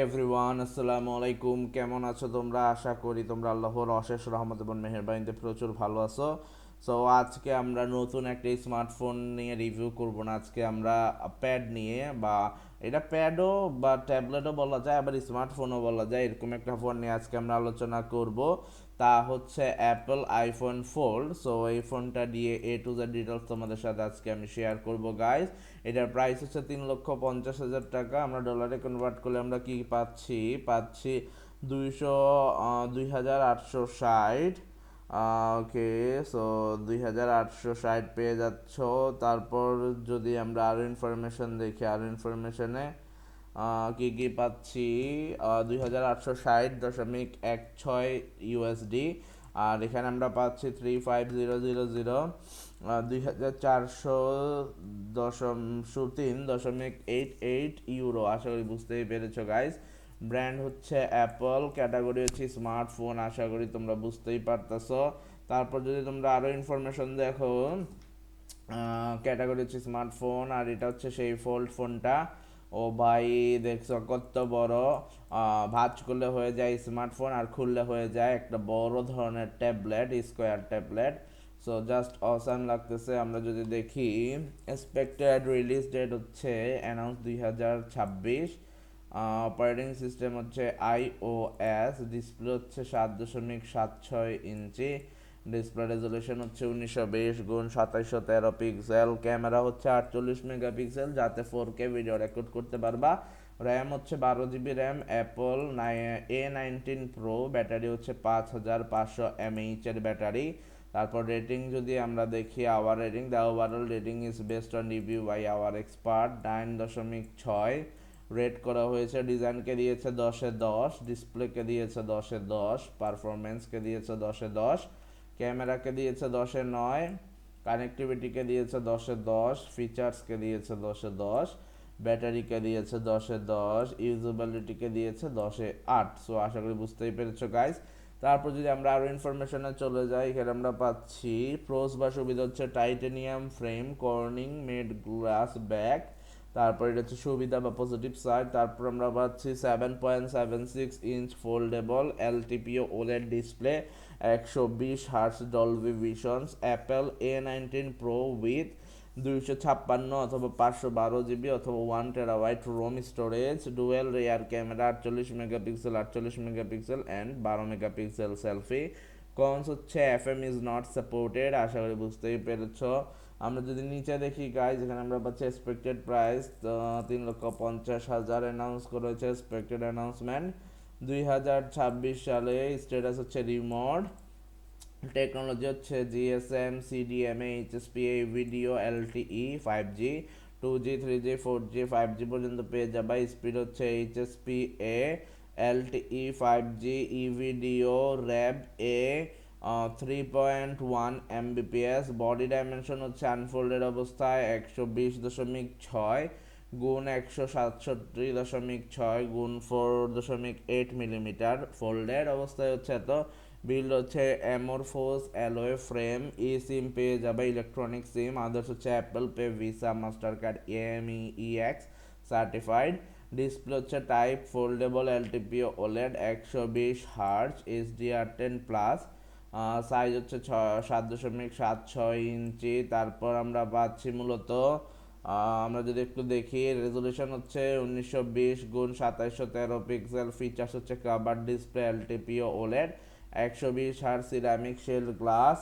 Everyone, আসসালামু আলাইকুম। কেমন আছো তোমরা? আশা করি তোমরা আল্লাহর অশেষ রহমত এবং মেহেরবানিতে প্রচুর ভালো আছো। সো আজকে আমরা নতুন একটা স্মার্টফোন নিয়ে রিভিউ করব না, আজকে আমরা প্যাড নিয়ে, বা এটা প্যাডও বা ট্যাবলেটও বলা যায়, আবার স্মার্টফোনও বলা যায়, এরকম একটা ফোন নিয়ে আজকে আমরা আলোচনা করব। তা হচ্ছে অ্যাপল আইফোন ফোল্ড। সো এই ফোনটা দিয়ে A to Z ডিটেলস তোমাদের সাথে আজকে আমি শেয়ার করব গাইস। এটার প্রাইস হচ্ছে 3,50,000 টাকা। আমরা ডলারে কনভার্ট করলে আমরা কি পাচ্ছি 2,860। ওকে, সো 2,860 পেয়ে যাচ্ছ। তারপর যদি আমরা আরও ইনফরমেশন দেখি, আরও ইনফরমেশনে কি কি পাচ্ছি, 2,860.16 আর এখানে আমরা পাচ্ছি 35000, 2,400.3.88 ইউরো। আশা করি বুঝতেই পেরেছো গাইস। ব্র্যান্ড হচ্ছে অ্যাপল, ক্যাটাগরি হচ্ছে স্মার্টফোন, আশা করি তোমরা বুঝতেই পারতেছো। তারপর যদি তোমরা আরও ইনফরমেশন দেখো, ক্যাটাগরি হচ্ছে স্মার্টফোন, আর এটা হচ্ছে সেই ফোল্ড ফোনটা। ও ভাই, দেখছো কত বড়! ভাঁজ করলে হয়ে যায় স্মার্টফোন, আর খুললে হয়ে যায় একটা বড় ধরনের tablet, square tablet. So just awesome লাগতেছে। আমরা যদি দেখি, এক্সপেক্টেড রিলিজ ডেট হচ্ছে অ্যানাউন্স 2026। অপারেটিং সিস্টেম হচ্ছে iOS, ডিসপ্লে হচ্ছে 7.76 ইঞ্চি, ডিসপ্লে রেজলিউশন হচ্ছে 1920x2713 পিক্সেল, ক্যামেরা হচ্ছে 48 মেগাপিক্সেল, যাতে 4K ভিডিও রেকর্ড করতে পারবা। র্যাম হচ্ছে 12 GB RAM, Apple A19 Pro, battery হচ্ছে 5500 mAh এর ব্যাটারি। তারপর রেটিং যদি আমরা দেখি, our rating, the overall rating is best on review by our expert 9.6 rate করা হয়েছে। ডিজাইনকে দিয়েছে 10/10, ডিসপ্লেকে দিয়েছে 10/10, পারফরমেন্সকে দিয়েছে 10/10, ক্যামেরাকে দিয়েছে 10/9, কানেক্টিভিটিকে দিয়েছে 10/10, ফিচার্সকে দিয়েছে 10/10, ব্যাটারিকে দিয়েছে 10/10, ইউজেবিলিটিকে দিয়েছে 10/8। সো আশা করি বুঝতেই পেরেছো গাইস। তারপর যদি আমরা আরও ইনফরমেশনে চলে যাই, এখানে আমরা পাচ্ছি প্রোস বা সুবিধা হচ্ছে titanium frame, Corning made glass back. তারপর এটা হচ্ছে সুবিধা বা পজিটিভ সাইড। তারপর আমরা পাচ্ছি 7.76 inch foldable LTPO OLED display, 120 hertz Dolby visions, Apple A19 Pro with 256 অথবা 512 জিবি অথবা 1 TB ROM storage, dual rear camera 48 megapixel and 12 megapixel selfie. Cons হচ্ছে এফএম ইজ নট সাপোর্টেড, আশা করি বুঝতেই পেরেছ। আমরা যদি নিচে দেখি গাইজ, এখানে আমরা পাচ্ছি এক্সপেক্টেড প্রাইস 3,50,000 অ্যানাউন্স করেছে, এক্সপেক্টেড অ্যানাউন্সমেন্ট 2026 সালে। স্ট্যাটাস হচ্ছে রিমোট, টেকনোলজি হচ্ছে GSM, CDMA, HSPA, video, LTE, 5G, 2G, 3G, 4G, 5G পর্যন্ত পেয়ে যাবা। স্পিড হচ্ছে এইচএসপিএ, এলটিই, 5G, ইভিডিও, র্যাব এ, 3.1 Mbps। বডি ডাইমেনশন হচ্ছে আনফোল্ডেড অবস্থায় 120.67.6 গুণ 4.8 মিলিমিটার, ফোল্ডেড অবস্থায় হচ্ছে এত। বিল্ড হচ্ছে অ্যামরফোস অ্যালয় ফ্রেম। ই সিম পেয়ে যাবে, ইলেকট্রনিক সিম। আদার্স হচ্ছে Apple Pay, Visa, Mastercard, AMEX certified. Display হচ্ছে type foldable LTPO OLED, 120 hertz, HDR10+। Size হচ্ছে 7.76 ইঞ্চি। তারপর আমরা পাচ্ছি মূলত, আমরা যদি একটু দেখি, রেজলিউশন হচ্ছে 1920x2713 পিক্সেল, ফিচার্স হচ্ছে cover display LTPO OLED, 120 hertz ceramic shell glass.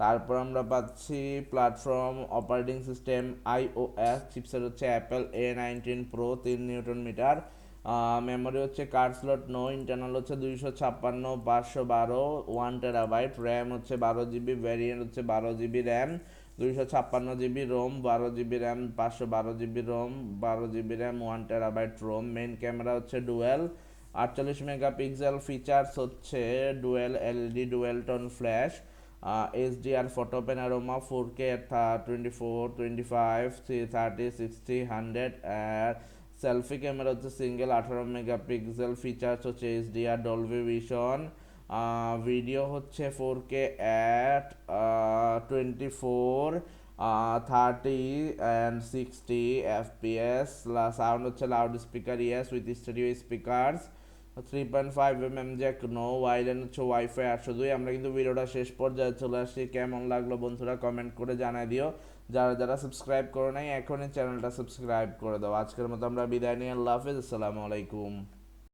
তারপর আমরা পাচ্ছি platform operating system iOS, chipset হচ্ছে Apple A19 Pro, 3 newton metre. Memory হচ্ছে কার্ড স্লট নো, ইন্টারনাল হচ্ছে 256, 512, 1 TB, র্যাম হচ্ছে 12 জিবি, ভ্যারিয়েন্ট হচ্ছে 12 GB RAM, 256 GB ROM, 12 GB RAM, 512 GB ROM, 12 GB RAM, 1 TB ROM. Main camera হচ্ছে dual, 48 megapixel. Features হচ্ছে dual LED dual tone flash, HDR photo panorama, 4K 24, 25, 30, 60, 100। Selfie camera হচ্ছে single 18 megapixel. Features হচ্ছে HDR Dolby Vision. Video হচ্ছে 4K at 24 30 and 60 fps, sound হচ্ছে loudspeaker yes with studio speakers, 3.5 mm Jack no, ওয়াইল্যান্ড হচ্ছে wifi 802। আমরা কিন্তু ভিডিওটা শেষ পর্যায়ে চলে আসছি, কেমন লাগলো বন্ধুরা কমেন্ট করে জানাই দিও। যারা যারা সাবস্ক্রাইব করো নাই এখনই চ্যানেলটা সাবস্ক্রাইব করে দাও। আজকের মতো আমরা বিদায় নিয়ে আল্লাহ হাফেজ, আসসালামু আলাইকুম।